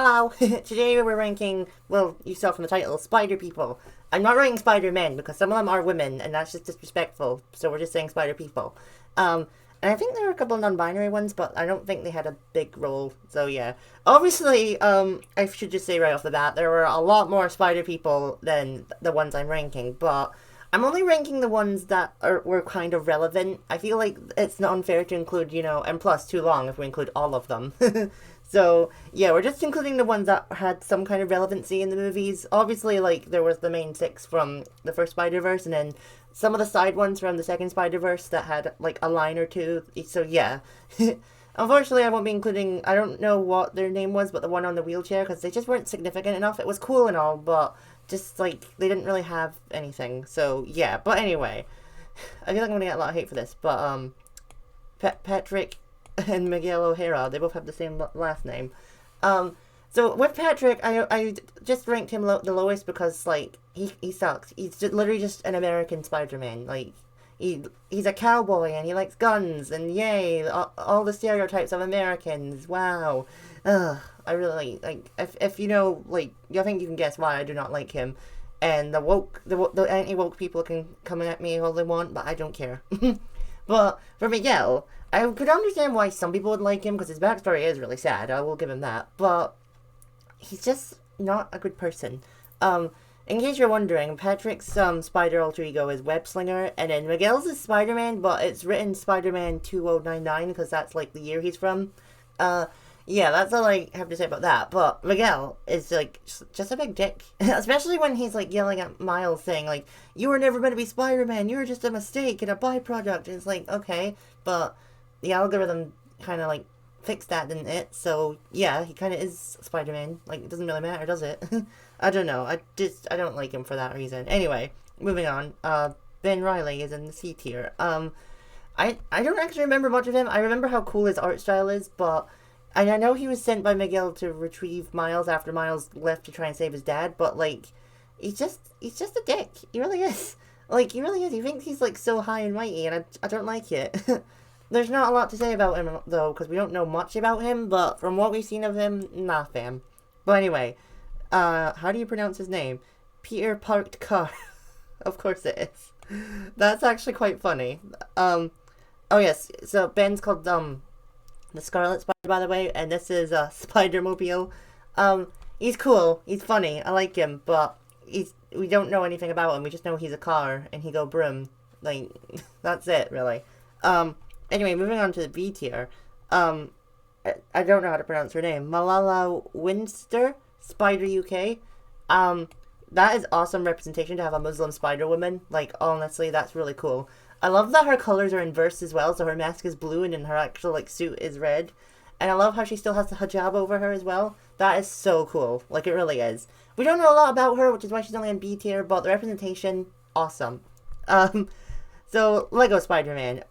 Hello! Today we're ranking, well, you saw from the title, Spider People. I'm not ranking Spider Men because some of them are women and that's just disrespectful, so we're just saying Spider People. And I think there were a couple of non-binary ones, but I don't think they had a big role, so yeah. Obviously, I should just say right off the bat, there were a lot more Spider People than the ones I'm ranking, but I'm only ranking the ones that were kind of relevant. I feel like it's not unfair to include, and plus too long if we include all of them. So, yeah, we're just including the ones that had some kind of relevancy in the movies. Obviously, like, there was the main six from the first Spider-Verse, and then some of the side ones from the second Spider-Verse that had, like, a line or two. So, yeah. Unfortunately, I won't be including, I don't know what their name was, but the one on the wheelchair, because they just weren't significant enough. It was cool and all, but just, like, they didn't really have anything. So, yeah. But anyway, I feel like I'm going to get a lot of hate for this, but, Patrick and Miguel O'Hara, they both have the same last name. So with Patrick, I just ranked him the lowest because, like, he sucks. He's literally just an American Spider-Man. Like, he's a cowboy and he likes guns and yay, all the stereotypes of Americans. Wow. Ugh, I really, like, if you know, like, I think you can guess why I do not like him. And the anti-woke people can come at me all they want, but I don't care. But for Miguel, I could understand why some people would like him, because his backstory is really sad, I will give him that, but he's just not a good person. In case you're wondering, Patrick's spider alter ego is Webslinger, and then Miguel's is Spider-Man, but it's written Spider-Man 2099, because that's, like, the year he's from. Yeah, that's all I have to say about that. But Miguel is, like, just a big dick. Especially when he's, like, yelling at Miles saying, like, you were never meant to be Spider-Man, you were just a mistake and a byproduct. And it's like, okay, but the algorithm kind of, like, fixed that, didn't it? So, yeah, he kind of is Spider-Man. Like, it doesn't really matter, does it? I don't know. I don't like him for that reason. Anyway, moving on. Ben Reilly is in the C tier. I don't actually remember much of him. I remember how cool his art style is, but and I know he was sent by Miguel to retrieve Miles after Miles left to try and save his dad, but, like, he's just a dick. He really is. Like, he really is. He thinks he's, like, so high and mighty, and I don't like it. There's not a lot to say about him, though, because we don't know much about him, but from what we've seen of him, nah, fam. But anyway, how do you pronounce his name? Peter Parked Car. Of course it is. That's actually quite funny. Oh yes, so Ben's called, the Scarlet Spider, by the way, and this is Spider-Mobile. He's cool, he's funny, I like him, but we don't know anything about him, we just know he's a car, and he go broom. Like, that's it, really. Anyway, moving on to the B tier. I don't know how to pronounce her name. Malala Winster, Spider UK. That is awesome representation to have a Muslim Spider-Woman. Like, honestly, that's really cool. I love that her colors are inverse as well, so her mask is blue and then her actual, like, suit is red. And I love how she still has the hijab over her as well. That is so cool. Like, it really is. We don't know a lot about her, which is why she's only in B tier, but the representation, awesome. So, Lego Spider-Man.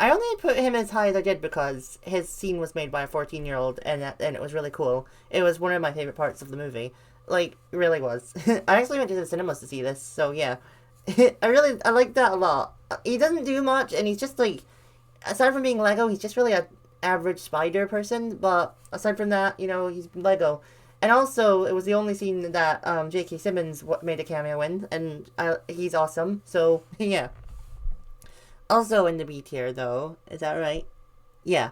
I only put him as high as I did because his scene was made by a 14-year-old, and it was really cool. It was one of my favorite parts of the movie. Like, it really was. I actually went to the cinemas to see this, so yeah. I like that a lot. He doesn't do much, and he's just, like, aside from being Lego, he's just really an average spider person, but aside from that, he's Lego. And also, it was the only scene that J.K. Simmons made a cameo in, and he's awesome, so, yeah. Also in the B tier, though, is that right? Yeah.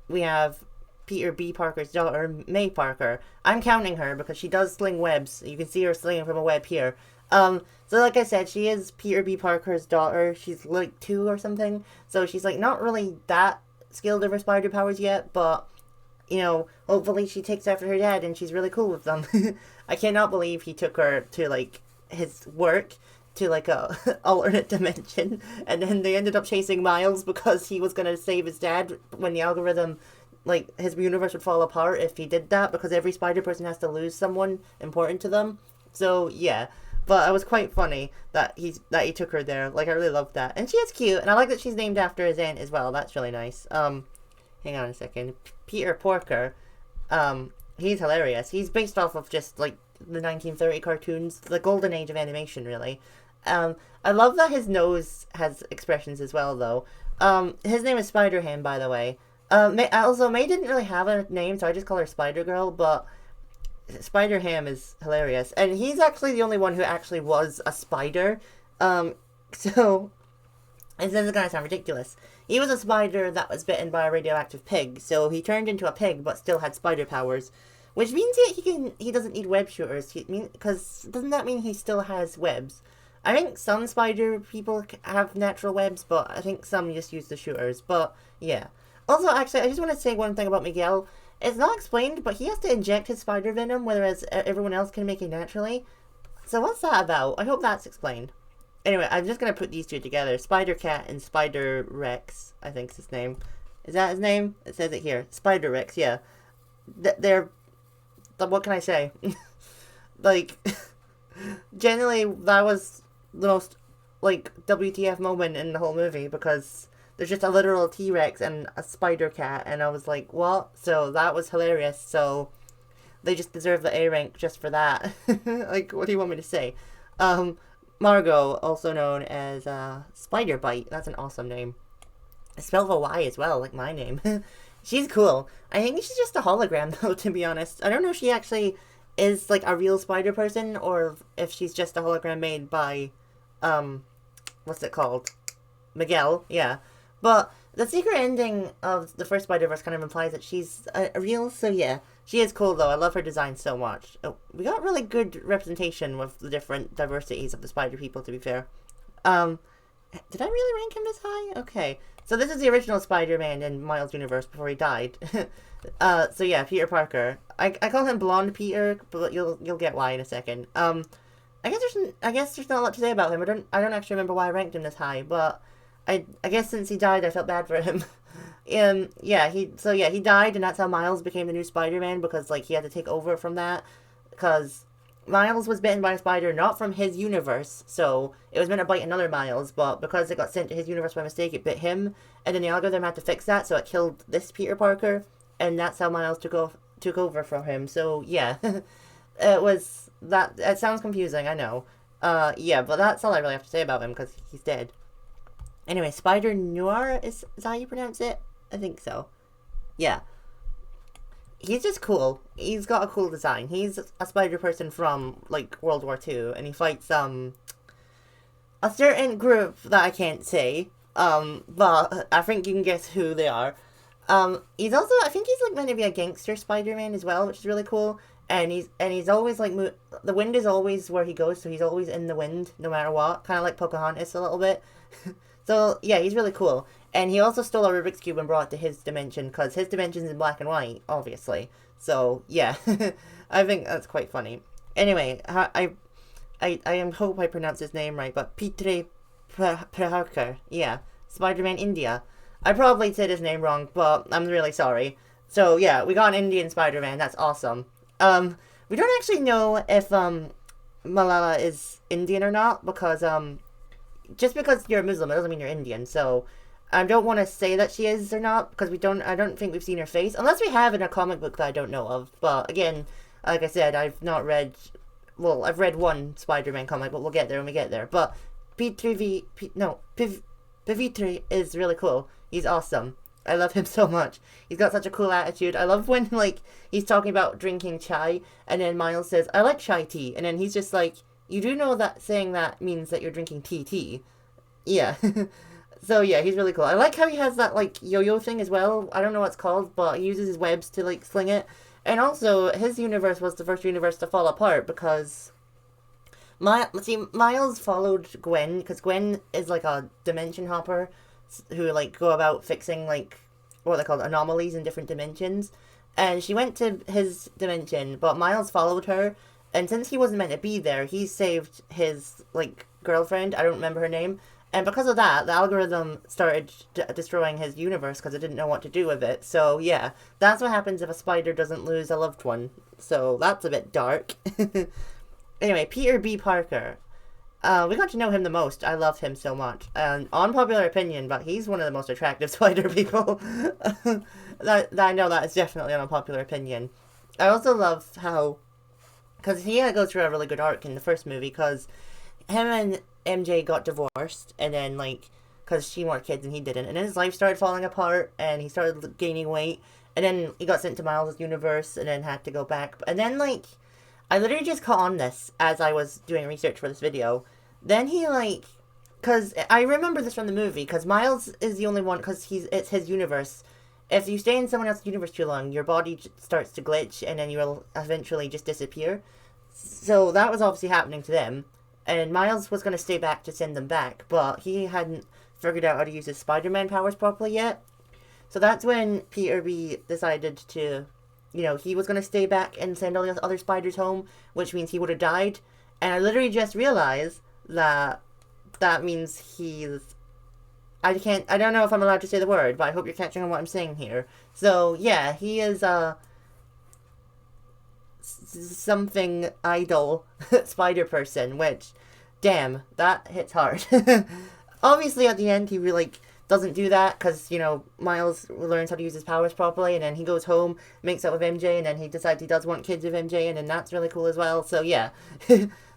We have Peter B. Parker's daughter, May Parker. I'm counting her because she does sling webs. You can see her slinging from a web here. So like I said, she is Peter B. Parker's daughter. She's like 2 or something. So she's like not really that skilled with her spider powers yet, but hopefully she takes after her dad and she's really cool with them. I cannot believe he took her to like his work to like a alternate dimension, and then they ended up chasing Miles because he was gonna save his dad when the algorithm, like, his universe would fall apart if he did that, because every spider person has to lose someone important to them. So yeah. But it was quite funny that he took her there. Like, I really loved that. And she is cute, and I like that she's named after his aunt as well. That's really nice. Hang on a second. Peter Porker, he's hilarious. He's based off of just, like, the 1930 cartoons, the golden age of animation, really. I love that his nose has expressions as well, though. His name is Spider-Ham, by the way. May didn't really have a name, so I just call her Spider-Girl, but Spider Ham is hilarious, and he's actually the only one who actually was a spider. So this is gonna sound ridiculous. He was a spider that was bitten by a radioactive pig, so he turned into a pig but still had spider powers, which means he doesn't need web shooters. Because doesn't that mean he still has webs? I think some spider people have natural webs, but I think some just use the shooters. But yeah. Also, actually, I just want to say one thing about Miguel. It's not explained, but he has to inject his spider venom, whereas everyone else can make it naturally. So what's that about? I hope that's explained. Anyway, I'm just gonna put these two together. Spider Cat and Spider Rex, I think is his name. Is that his name? It says it here. Spider Rex, yeah. They're... What can I say? Like, generally, that was the most, like, WTF moment in the whole movie, because there's just a literal T-Rex and a spider cat, and I was like, what? So that was hilarious, so they just deserve the A rank just for that. Like, what do you want me to say? Margot, also known as Spider Bite. That's an awesome name. It's spelled with a Y as well, like my name. She's cool. I think she's just a hologram, though, to be honest. I don't know if she actually is, like, a real spider person, or if she's just a hologram made by, what's it called? Miguel, yeah. But the secret ending of the first Spider-Verse kind of implies that she's a real, so yeah. She is cool, though. I love her design so much. Oh, we got really good representation with the different diversities of the spider people, to be fair. Did I really rank him this high? Okay. So this is the original Spider-Man in Miles' universe before he died. So yeah, Peter Parker. I call him Blonde Peter, but you'll get why in a second. I guess there's not a lot to say about him. I don't actually remember why I ranked him this high, but I guess since he died, I felt bad for him. Yeah, he died, and that's how Miles became the new Spider-Man, because, like, he had to take over from that, because Miles was bitten by a spider, not from his universe, so it was meant to bite another Miles, but because it got sent to his universe by mistake, it bit him, and then the algorithm had to fix that, so it killed this Peter Parker, and that's how Miles took over from him, so, yeah. It sounds confusing, I know. Yeah, but that's all I really have to say about him, because he's dead. Anyway, Spider Noir, is that how you pronounce it? I think so. Yeah. He's just cool. He's got a cool design. He's a spider person from, like, World War II, and he fights, a certain group that I can't say, but I think you can guess who they are. He's also, I think he's, like, meant to be a gangster Spider-Man as well, which is really cool, and he's always, like, the wind is always where he goes, so he's always in the wind, no matter what, kind of like Pocahontas a little bit. So, yeah, he's really cool. And he also stole a Rubik's Cube and brought it to his dimension, because his dimension's in black and white, obviously. So, yeah. I think that's quite funny. Anyway, I hope I pronounced his name right, but Peter Parker, yeah. Spider-Man India. I probably said his name wrong, but I'm really sorry. So, yeah, we got an Indian Spider-Man. That's awesome. We don't actually know if, Malala is Indian or not, because, just because you're a Muslim, it doesn't mean you're Indian, so I don't want to say that she is or not, because I don't think we've seen her face, unless we have in a comic book that I don't know of, but again, like I said, I've read one Spider-Man comic, but we'll get there when we get there, but Pavitri is really cool. He's awesome. I love him so much. He's got such a cool attitude. I love when, like, he's talking about drinking chai, and then Miles says, I like chai tea, and then he's just like, you do know that saying that means that you're drinking tea. Yeah. So, yeah, he's really cool. I like how he has that, like, yo-yo thing as well. I don't know what it's called, but he uses his webs to, like, sling it. And also, his universe was the first universe to fall apart because... Miles followed Gwen, because Gwen is, like, a dimension hopper who, like, go about fixing, like, what are they called, anomalies in different dimensions. And she went to his dimension, but Miles followed her. And since he wasn't meant to be there, he saved his, like, girlfriend. I don't remember her name. And because of that, the algorithm started destroying his universe because it didn't know what to do with it. So, yeah, that's what happens if a spider doesn't lose a loved one. So, that's a bit dark. Anyway, Peter B. Parker. We got to know him the most. I love him so much. And unpopular opinion, but he's one of the most attractive spider people. I know that is definitely an unpopular opinion. I also love how... Because he had to go through a really good arc in the first movie, because him and MJ got divorced, and then, like, because she wanted kids and he didn't, and then his life started falling apart, and he started gaining weight, And then he got sent to Miles' universe and then had to go back. And then, like, I literally just caught on this as I was doing research for this video. Then he, like, because I remember this from the movie, because Miles is the only one, because it's his universe. If you stay in someone else's universe too long, your body starts to glitch, and then you will eventually just disappear. So that was obviously happening to them. And Miles was going to stay back to send them back, but he hadn't figured out how to use his Spider-Man powers properly yet. So that's when Peter B decided to, he was going to stay back and send all the other spiders home, which means he would have died. And I literally just realized that means I don't know if I'm allowed to say the word, but I hope you're catching on what I'm saying here. So, yeah, he is something idol spider person, which, damn, that hits hard. Obviously, at the end, he really, doesn't do that, because, Miles learns how to use his powers properly, and then he goes home, makes out with MJ, and then he decides he does want kids with MJ, and then that's really cool as well, so yeah.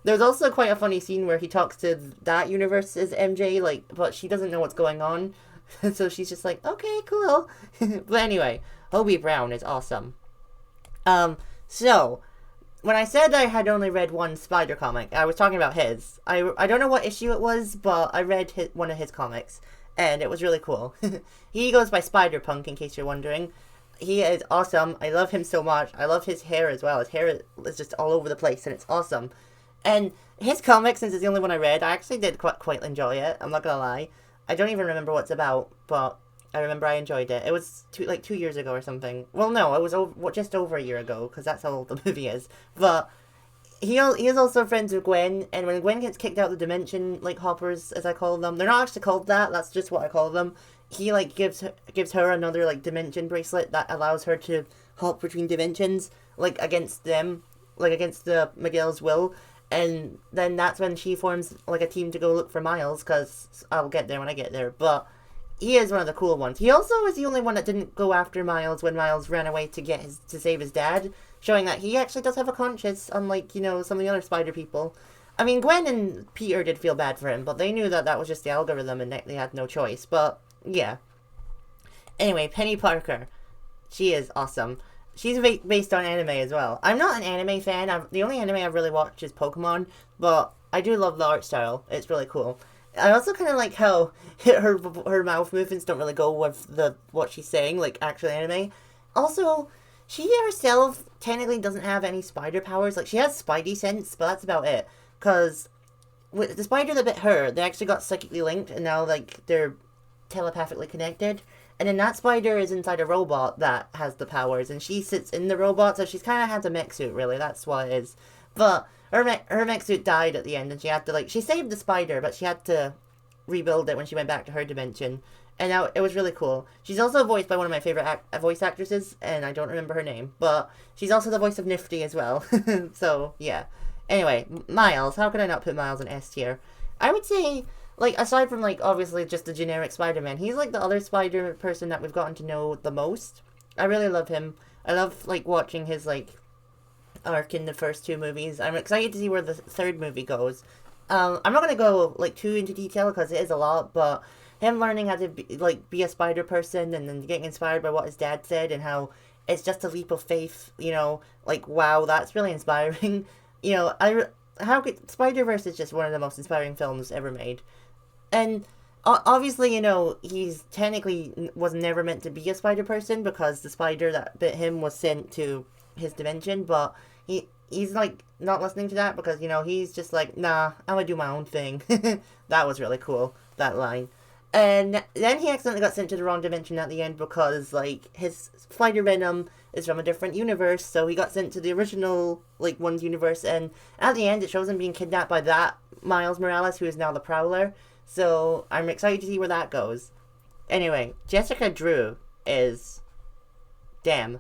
There's also quite a funny scene where he talks to that universe's MJ, but she doesn't know what's going on, so she's just like, okay, cool. But anyway, Hobie Brown is awesome. So, when I said I had only read one Spider comic, I was talking about his. I don't know what issue it was, but I read one of his comics, and it was really cool. He goes by Spider-Punk, in case you're wondering. He is awesome. I love him so much. I love his hair as well. His hair is just all over the place, and it's awesome. And his comic, since it's the only one I read, I actually did quite enjoy it. I'm not gonna lie. I don't even remember what it's about, but I remember I enjoyed it. It was 2 years ago or something. Well, no, it was just over a year ago, because that's how old the movie is. But he is also friends with Gwen, and when Gwen gets kicked out of the dimension, hoppers, as I call them, they're not actually called that, that's just what I call them. He, gives her another, dimension bracelet that allows her to hop between dimensions, against them, against the Miguel's will. And then that's when she forms, a team to go look for Miles, because I'll get there when I get there. But he is one of the cool ones. He also is the only one that didn't go after Miles when Miles ran away to save his dad, showing that he actually does have a conscience, unlike, some of the other spider people. I mean, Gwen and Peter did feel bad for him, but they knew that was just the algorithm and they had no choice. But, yeah. Anyway, Penny Parker. She is awesome. She's based on anime as well. I'm not an anime fan. The only anime I've really watched is Pokemon, but I do love the art style. It's really cool. I also kind of like how her mouth movements don't really go with what she's saying, actual anime. Also, she herself technically doesn't have any spider powers. She has spidey sense, but that's about it. Because with the spider that bit her, they actually got psychically linked, and now, they're telepathically connected. And then that spider is inside a robot that has the powers, and she sits in the robot, so she's kind of has a mech suit, really. That's what it is. But her mech suit died at the end, and she had to, she saved the spider, but she had to rebuild it when she went back to her dimension. And now it was really cool. She's also voiced by one of my favorite voice actresses, and I don't remember her name, but she's also the voice of Nifty as well. So, yeah. Anyway, Miles. How could I not put Miles in S tier? I would say, aside from, obviously just the generic Spider-Man, he's, the other spider person that we've gotten to know the most. I really love him. I love, watching his, arc in the first two movies. I'm excited to see where the third movie goes. I'm not going to go, too into detail, because it is a lot, but him learning how to be a spider person, and then getting inspired by what his dad said, and how it's just a leap of faith, wow, that's really inspiring. Spider-Verse is just one of the most inspiring films ever made. And obviously, he's technically was never meant to be a spider person, because the spider that bit him was sent to his dimension, but he's not listening to that, because he's just nah, I'm gonna do my own thing. That was really cool, that line. And then he accidentally got sent to the wrong dimension at the end, because his spider venom is from a different universe, so he got sent to the original one's universe, and at the end it shows him being kidnapped by that Miles Morales, who is now the Prowler. So I'm excited to see where that goes. Anyway, Jessica Drew is damn.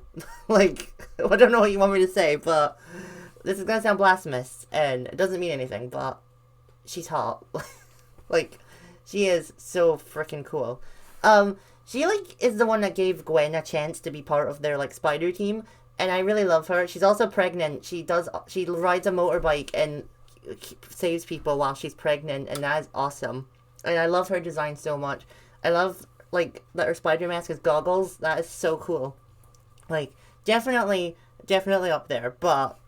I don't know what you want me to say, but this is gonna sound blasphemous, and it doesn't mean anything, but she's hot. She is so freaking cool. She, is the one that gave Gwen a chance to be part of their, spider team, and I really love her. She's also pregnant. She rides a motorbike and saves people while she's pregnant, and that is awesome. And I love her design so much. I love, that her spider mask is goggles. That is so cool. Like, definitely up there. But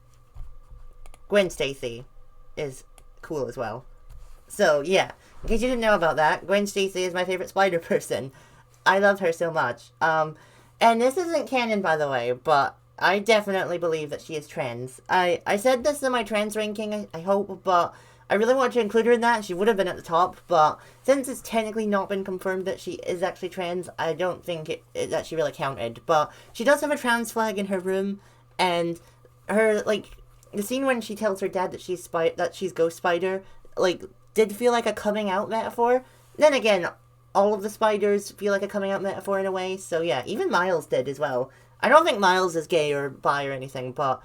Gwen Stacy is cool as well. So, yeah. In case you didn't know about that, Gwen Stacy is my favorite Spider person. I love her so much. And this isn't canon, by the way, but I definitely believe that she is trans. I said this in my trans ranking, I hope, but I really want to include her in that. She would have been at the top, but since it's technically not been confirmed that she is actually trans, I don't think that she really counted. But she does have a trans flag in her room, and her, like, the scene when she tells her dad that she's Ghost Spider, like, did feel like a coming out metaphor. Then again, all of the spiders feel like a coming out metaphor in a way, so yeah, even Miles did as well. I don't think Miles is gay or bi or anything, but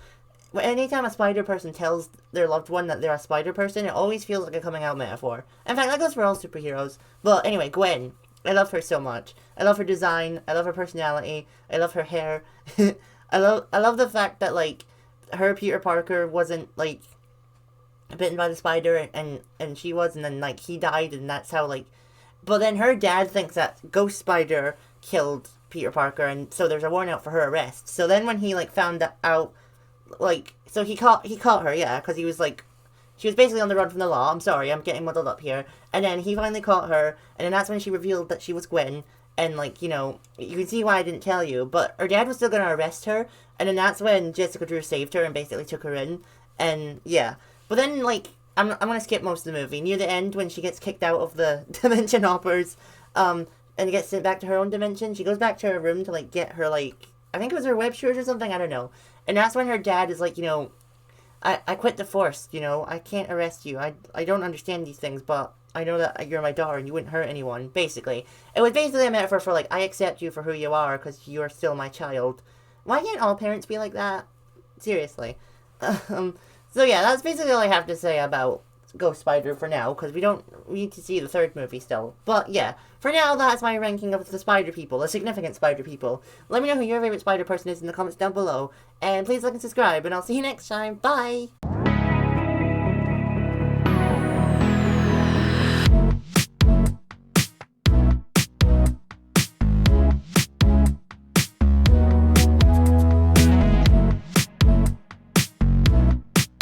anytime a spider person tells their loved one that they're a spider person, it always feels like a coming out metaphor. In fact, that goes for all superheroes. But anyway, Gwen. I love her so much. I love her design. I love her personality. I love her hair. I love the fact that, like, her Peter Parker wasn't, like, bitten by the spider and she was, and then, like, he died, and that's how, like... But then her dad thinks that Ghost Spider killed Peter Parker, and so there's a warrant out for her arrest. So then when he, like, found out, like... So he caught her, yeah, because he was, like... She was basically on the run from the law. I'm sorry, I'm getting muddled up here. And then he finally caught her, and then that's when she revealed that she was Gwen. And, like, you know, you can see why I didn't tell you. But her dad was still going to arrest her, and then that's when Jessica Drew saved her and basically took her in. And, yeah. But then, like, I'm going to skip most of the movie. Near the end, when she gets kicked out of the Dimension Hoppers, and gets sent back to her own dimension, she goes back to her room to, like, get her, like... I think it was her web shoes or something, I don't know. And that's when her dad is like, you know... I quit the Force, you know, I can't arrest you. I don't understand these things, but I know that you're my daughter and you wouldn't hurt anyone, basically. It was basically a metaphor for, like, I accept you for who you are because you're still my child. Why can't all parents be like that? Seriously. So yeah, that's basically all I have to say about Ghost Spider for now, because we need to see the third movie still. But yeah, for now, that's my ranking of the Spider People, the significant Spider People. Let me know who your favorite Spider person is in the comments down below, and please like and subscribe, and I'll see you next time. Bye!